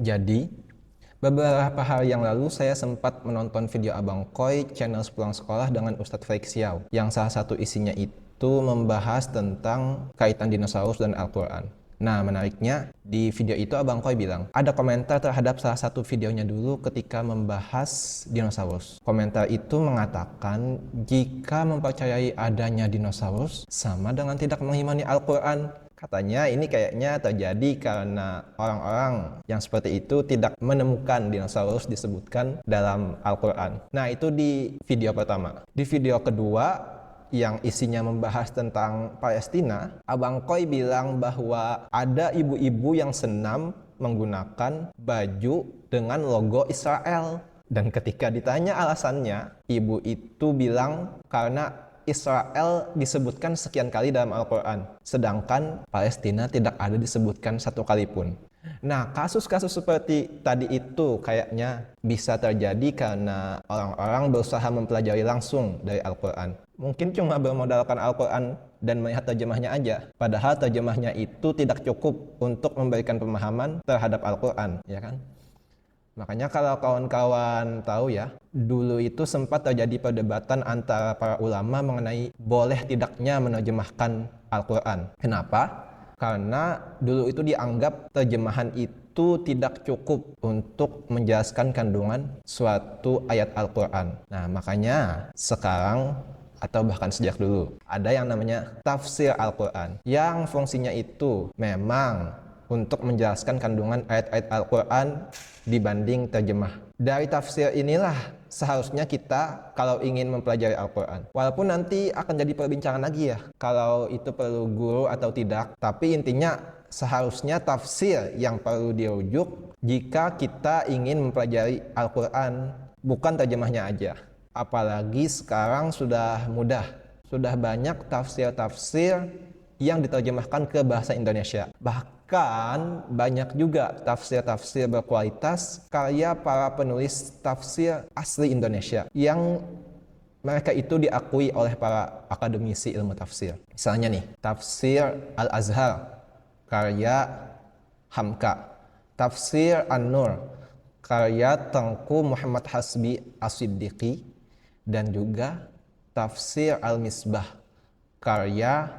Jadi, beberapa hari yang lalu saya sempat menonton video Abang Koi channel Sepulang Sekolah dengan Ustadz Faik Siau, yang salah satu isinya itu membahas tentang kaitan dinosaurus dan Al-Quran. Nah, menariknya di video itu Abang Koi bilang ada komentar terhadap salah satu videonya dulu ketika membahas dinosaurus. Komentar itu mengatakan jika mempercayai adanya dinosaurus sama dengan tidak mengimani Al-Quran. Katanya ini kayaknya terjadi karena orang-orang yang seperti itu tidak menemukan dinosaurus disebutkan dalam Al-Quran. Nah, itu di video pertama. Di video kedua yang isinya membahas tentang Palestina, Abang Koi bilang bahwa ada ibu-ibu yang senam menggunakan baju dengan logo Israel. Dan ketika ditanya alasannya, ibu itu bilang karena Israel disebutkan sekian kali dalam Al-Quran, sedangkan Palestina tidak ada disebutkan satu kali pun. Nah, kasus-kasus seperti tadi itu kayaknya bisa terjadi karena orang-orang berusaha mempelajari langsung dari Al-Quran. Mungkin cuma bermodalkan Al-Quran dan melihat terjemahnya aja, padahal terjemahnya itu tidak cukup untuk memberikan pemahaman terhadap Al-Quran, ya kan? Makanya kalau kawan-kawan tahu ya, dulu itu sempat terjadi perdebatan antara para ulama mengenai boleh tidaknya menerjemahkan Al-Quran. Kenapa? Karena dulu itu dianggap terjemahan itu tidak cukup untuk menjelaskan kandungan suatu ayat Al-Quran. Nah, makanya sekarang atau bahkan sejak dulu ada yang namanya tafsir Al-Quran, yang fungsinya itu memang untuk menjelaskan kandungan ayat-ayat Al-Quran dibanding terjemah. Dari tafsir inilah seharusnya kita kalau ingin mempelajari Al-Quran. Walaupun nanti akan jadi perbincangan lagi ya, kalau itu perlu guru atau tidak. Tapi intinya seharusnya tafsir yang perlu dirujuk jika kita ingin mempelajari Al-Quran, bukan terjemahnya aja. Apalagi sekarang sudah mudah, sudah banyak tafsir-tafsir yang diterjemahkan ke bahasa Indonesia. Bahkan banyak juga tafsir-tafsir berkualitas karya para penulis tafsir asli Indonesia yang mereka itu diakui oleh para akademisi ilmu tafsir. Misalnya nih, tafsir Al-Azhar karya Hamka, tafsir An-Nur karya Tengku Muhammad Hasbi As-Siddiqi, dan juga tafsir Al-Misbah karya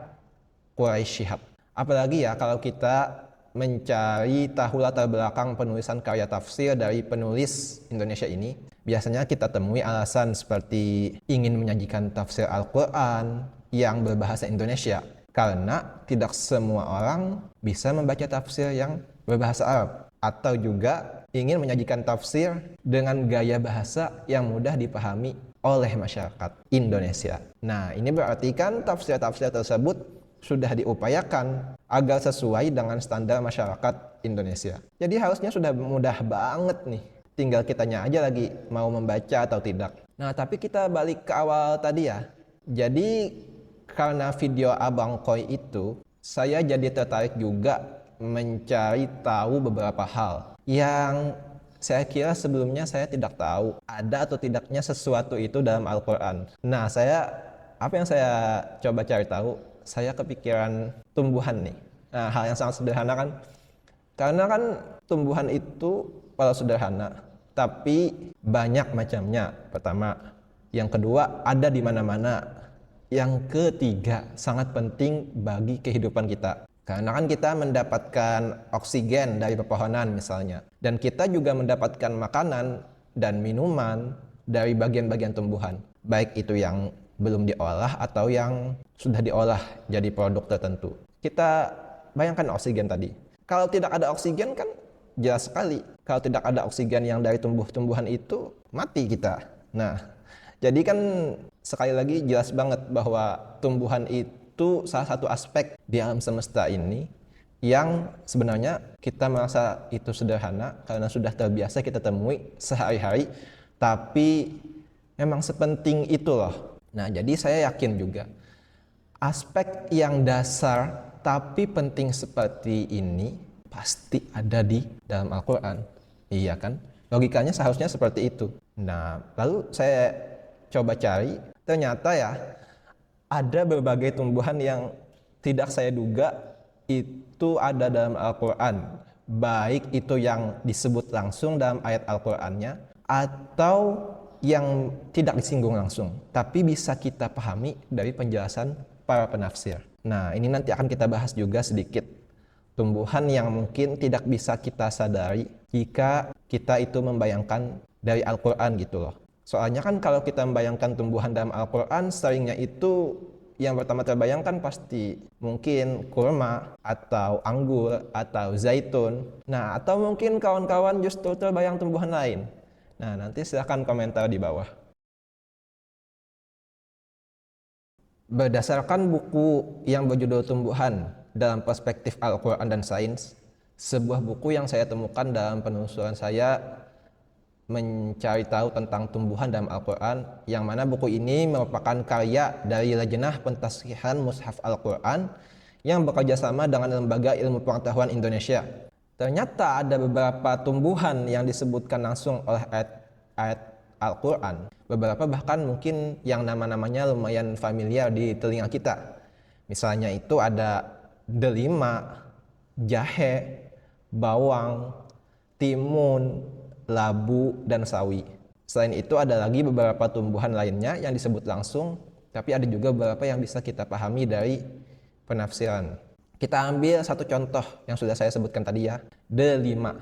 Quraisy Shihab. Apalagi ya kalau kita mencari tahu latar belakang penulisan karya tafsir dari penulis Indonesia ini, biasanya kita temui alasan seperti ingin menyajikan tafsir Al-Quran yang berbahasa Indonesia, karena tidak semua orang bisa membaca tafsir yang berbahasa Arab, atau juga ingin menyajikan tafsir dengan gaya bahasa yang mudah dipahami oleh masyarakat Indonesia. Nah, ini berarti kan tafsir-tafsir tersebut sudah diupayakan agar sesuai dengan standar masyarakat Indonesia. Jadi harusnya sudah mudah banget nih. Tinggal kitanya aja lagi mau membaca atau tidak. Nah, tapi kita balik ke awal tadi ya. Jadi karena video Abang Koi itu, saya jadi tertarik juga mencari tahu beberapa hal yang saya kira sebelumnya saya tidak tahu ada atau tidaknya sesuatu itu dalam Al-Quran. Nah, apa yang saya coba cari tahu, saya kepikiran tumbuhan nih. Nah, hal yang sangat sederhana kan. Karena kan tumbuhan itu kalau sederhana, tapi banyak macamnya. Pertama. Yang kedua, ada di mana-mana. Yang ketiga, sangat penting bagi kehidupan kita. Karena kan kita mendapatkan oksigen dari pepohonan misalnya. Dan kita juga mendapatkan makanan dan minuman dari bagian-bagian tumbuhan. Baik itu yang belum diolah atau yang sudah diolah jadi produk tertentu. Kita bayangkan oksigen tadi. Kalau tidak ada oksigen kan jelas sekali. Kalau tidak ada oksigen yang dari tumbuh-tumbuhan itu, mati kita. Nah, jadi kan sekali lagi jelas banget bahwa tumbuhan itu salah satu aspek di alam semesta ini yang sebenarnya kita merasa itu sederhana karena sudah terbiasa kita temui sehari-hari, tapi memang sepenting itu loh. Nah, jadi saya yakin juga aspek yang dasar tapi penting seperti ini pasti ada di dalam Al-Quran. Iya kan? Logikanya seharusnya seperti itu. Nah, lalu saya coba cari, ternyata ya ada berbagai tumbuhan yang tidak saya duga itu ada dalam Al-Quran. baik itu yang disebut langsung dalam ayat Al-Qur'annya atau yang tidak disinggung langsung, tapi bisa kita pahami dari penjelasan para penafsir. Nah, ini nanti akan kita bahas juga sedikit. Tumbuhan yang mungkin tidak bisa kita sadari jika kita itu membayangkan dari Al-Quran gitu loh. Soalnya kan kalau kita membayangkan tumbuhan dalam Al-Quran, seringnya itu yang pertama terbayangkan pasti mungkin kurma atau anggur atau zaitun. Nah, atau mungkin kawan-kawan justru terbayang tumbuhan lain. Nah, nanti silahkan komentar di bawah. Berdasarkan buku yang berjudul Tumbuhan dalam Perspektif Al-Quran dan Sains, sebuah buku yang saya temukan dalam penelusuran saya mencari tahu tentang tumbuhan dalam Al-Quran, yang mana buku ini merupakan karya dari Lajnah Pentashkhihan Mushaf Al-Quran yang bekerja sama dengan Lembaga Ilmu Pengetahuan Indonesia. Ternyata ada beberapa tumbuhan yang disebutkan langsung oleh ayat Al-Quran. Beberapa bahkan mungkin yang nama-namanya lumayan familiar di telinga kita. Misalnya itu ada delima, jahe, bawang, timun, labu, dan sawi. Selain itu ada lagi beberapa tumbuhan lainnya yang disebut langsung, tapi ada juga beberapa yang bisa kita pahami dari penafsiran. Kita ambil satu contoh yang sudah saya sebutkan tadi ya, delima.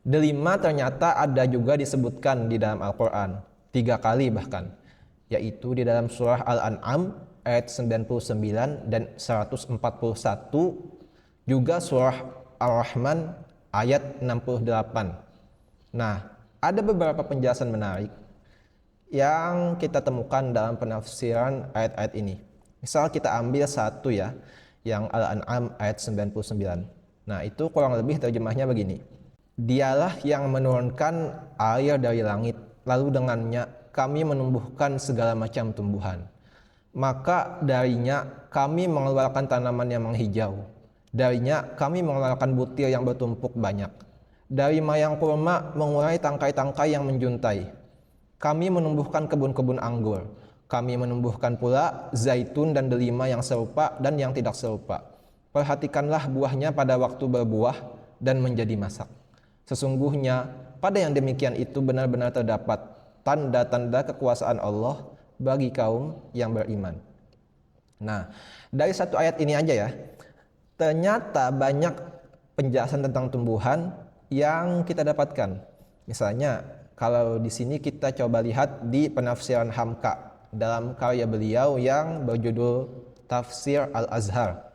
Delima ternyata ada juga disebutkan di dalam Al-Quran, 3 kali bahkan, yaitu di dalam surah Al-An'am ayat 99 dan 141, juga surah Ar-Rahman ayat 68. Nah, ada beberapa penjelasan menarik yang kita temukan dalam penafsiran ayat-ayat ini. Misal kita ambil satu ya, yang Al-An'am ayat 99. Nah, itu kurang lebih terjemahnya begini. Dialah yang menurunkan air dari langit, lalu dengannya kami menumbuhkan segala macam tumbuhan. Maka darinya kami mengeluarkan tanaman yang menghijau. Darinya kami mengeluarkan butir yang bertumpuk banyak. Dari mayang kurma mengurai tangkai-tangkai yang menjuntai. Kami menumbuhkan kebun-kebun anggur. Kami menumbuhkan pula zaitun dan delima yang serupa dan yang tidak serupa. Perhatikanlah buahnya pada waktu berbuah dan menjadi masak. Sesungguhnya pada yang demikian itu benar-benar terdapat tanda-tanda kekuasaan Allah bagi kaum yang beriman. Nah, dari satu ayat ini aja ya, ternyata banyak penjelasan tentang tumbuhan yang kita dapatkan. Misalnya, kalau di sini kita coba lihat di penafsiran Hamka dalam karya beliau yang berjudul Tafsir Al-Azhar.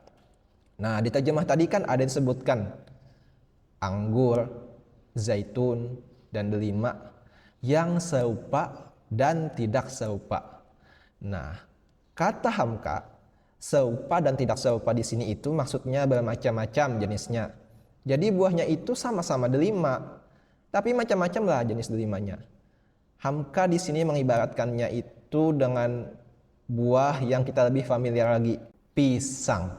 Nah, di terjemah tadi kan ada disebutkan anggur, zaitun, dan delima yang serupa dan tidak serupa. Nah, kata Hamka, serupa dan tidak serupa di sini itu maksudnya bermacam-macam jenisnya. Jadi buahnya itu sama-sama delima, tapi macam-macam lah jenis delimanya. Hamka di sini mengibaratkannya itu dengan buah yang kita lebih familiar lagi, pisang.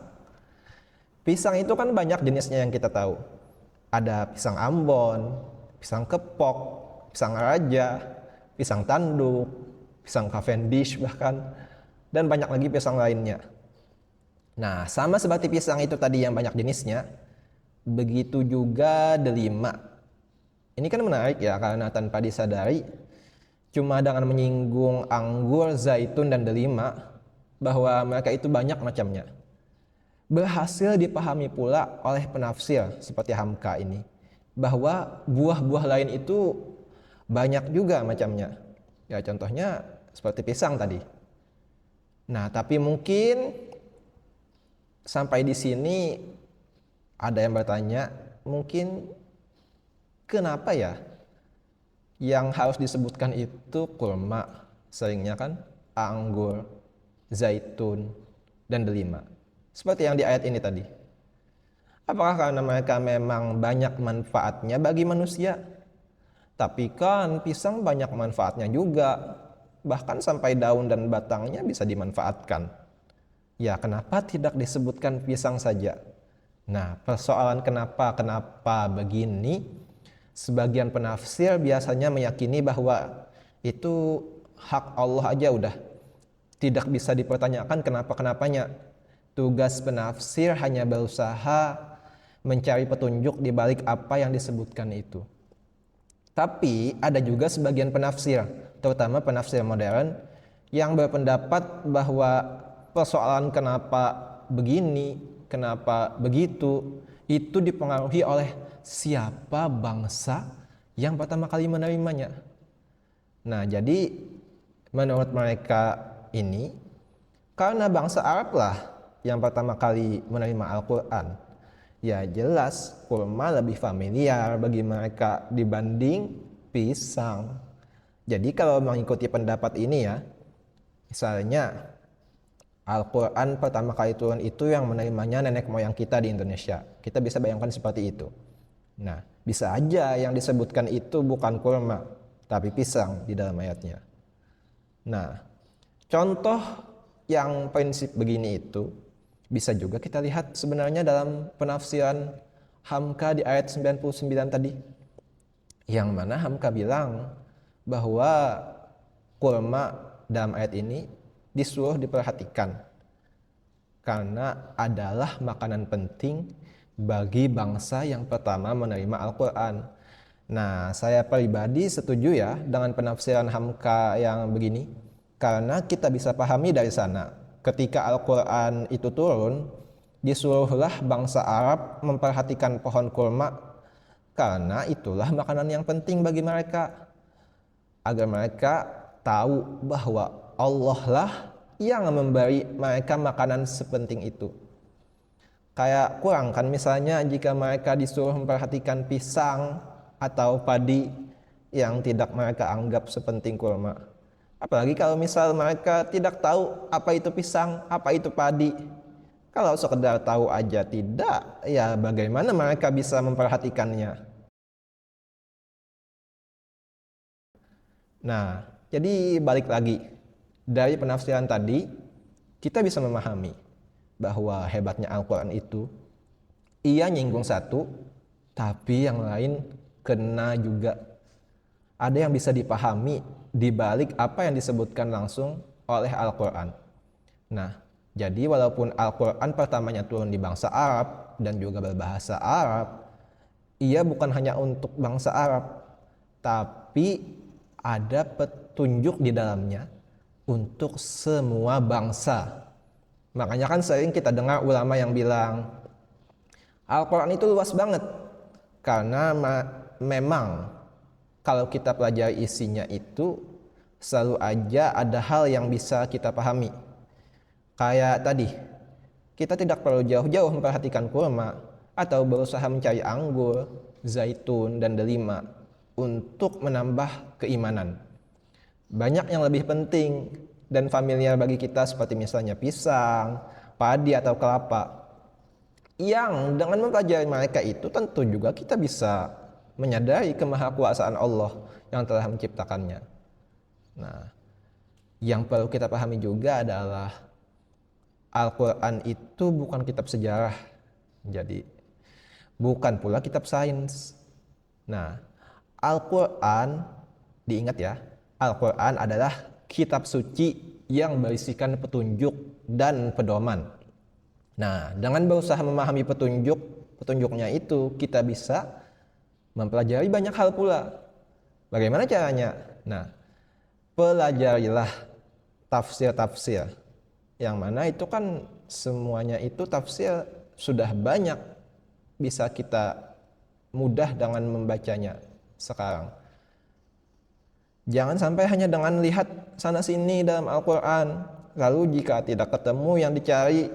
Pisang itu kan banyak jenisnya yang kita tahu. Ada pisang Ambon, pisang kepok, pisang raja, pisang tanduk, pisang Cavendish bahkan, dan banyak lagi pisang lainnya. Nah, sama seperti pisang itu tadi yang banyak jenisnya, begitu juga delima. Ini kan menarik ya, karena tanpa disadari, cuma dengan menyinggung anggur, zaitun, dan delima, bahwa mereka itu banyak macamnya. Berhasil dipahami pula oleh penafsir seperti Hamka ini, bahwa buah-buah lain itu banyak juga macamnya. Ya contohnya seperti pisang tadi. Nah, tapi mungkin sampai di sini ada yang bertanya, mungkin kenapa ya yang harus disebutkan itu kurma, seringnya kan anggur, zaitun, dan delima. Seperti yang di ayat ini tadi. Apakah karena mereka memang banyak manfaatnya bagi manusia? Tapi kan pisang banyak manfaatnya juga. Bahkan sampai daun dan batangnya bisa dimanfaatkan. Ya, kenapa tidak disebutkan pisang saja? Nah, persoalan kenapa begini, sebagian penafsir biasanya meyakini bahwa itu hak Allah aja udah. Tidak bisa dipertanyakan kenapa-kenapanya. Tugas penafsir hanya berusaha mencari petunjuk di balik apa yang disebutkan itu. Tapi ada juga sebagian penafsir, terutama penafsir modern, yang berpendapat bahwa persoalan kenapa begini, kenapa begitu, itu dipengaruhi oleh siapa bangsa yang pertama kali menerimanya. Nah, jadi menurut mereka ini, karena bangsa Arab lah yang pertama kali menerima Al-Quran, ya jelas kurma lebih familiar bagi mereka dibanding pisang. Jadi kalau mengikuti pendapat ini ya, misalnya Al-Quran pertama kali turun itu yang menerimanya nenek moyang kita di Indonesia. Kita bisa bayangkan seperti itu. Nah, bisa aja yang disebutkan itu bukan kurma, tapi pisang di dalam ayatnya. Nah, contoh yang prinsip begini itu bisa juga kita lihat sebenarnya dalam penafsiran Hamka di ayat 99 tadi. Yang mana Hamka bilang bahwa kurma dalam ayat ini disuruh diperhatikan karena adalah makanan penting bagi bangsa yang pertama menerima Al-Quran. Nah, saya pribadi setuju ya dengan penafsiran Hamka yang begini, karena kita bisa pahami dari sana, ketika Al-Quran itu turun, disuruhlah bangsa Arab memperhatikan pohon kurma, karena itulah makanan yang penting bagi mereka, agar mereka tahu bahwa Allah lah yang memberi mereka makanan sepenting itu. Kayak kurang kan misalnya jika mereka disuruh memperhatikan pisang atau padi yang tidak mereka anggap sepenting kurma. Apalagi kalau misal mereka tidak tahu apa itu pisang, apa itu padi. Kalau sekedar tahu aja tidak, ya bagaimana mereka bisa memperhatikannya? Nah, jadi balik lagi. Dari penafsiran tadi, kita bisa memahami bahwa hebatnya Al-Quran itu, ia nyinggung satu, tapi yang lain kena juga. Ada yang bisa dipahami di balik apa yang disebutkan langsung oleh Al-Quran. Nah, jadi walaupun Al-Quran pertamanya turun di bangsa Arab dan juga berbahasa Arab, ia bukan hanya untuk bangsa Arab, tapi ada petunjuk di dalamnya untuk semua bangsa. Makanya kan sering kita dengar ulama yang bilang Al-Quran itu luas banget, karena memang kalau kita pelajari isinya itu selalu aja ada hal yang bisa kita pahami. Kayak tadi, kita tidak perlu jauh-jauh memperhatikan kurma atau berusaha mencari anggur, zaitun, dan delima untuk menambah keimanan. Banyak yang lebih penting dan familiar bagi kita seperti misalnya pisang, padi, atau kelapa. Yang dengan mempelajari mereka itu tentu juga kita bisa menyadari kemahakuasaan Allah yang telah menciptakannya. Nah, yang perlu kita pahami juga adalah Al-Quran itu bukan kitab sejarah, jadi bukan pula kitab sains. Nah, Al-Quran, diingat ya, Al-Quran adalah kitab suci yang berisikan petunjuk dan pedoman. Nah, dengan berusaha memahami petunjuknya itu, kita bisa mempelajari banyak hal pula. Bagaimana caranya? Nah, pelajarilah tafsir-tafsir, yang mana itu kan semuanya itu tafsir sudah banyak, bisa kita mudah dengan membacanya sekarang. Jangan sampai hanya dengan lihat sana sini dalam Al-Quran, lalu jika tidak ketemu yang dicari,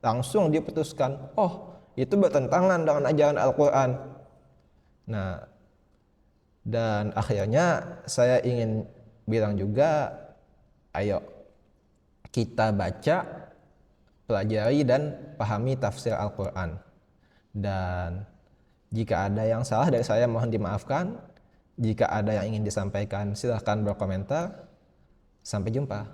langsung diputuskan, oh itu bertentangan dengan ajaran Al-Quran. Nah, dan akhirnya saya ingin bilang juga, ayo kita baca, pelajari, dan pahami tafsir Al-Quran. Dan jika ada yang salah dari saya mohon dimaafkan. Jika ada yang ingin disampaikan silahkan berkomentar. Sampai jumpa.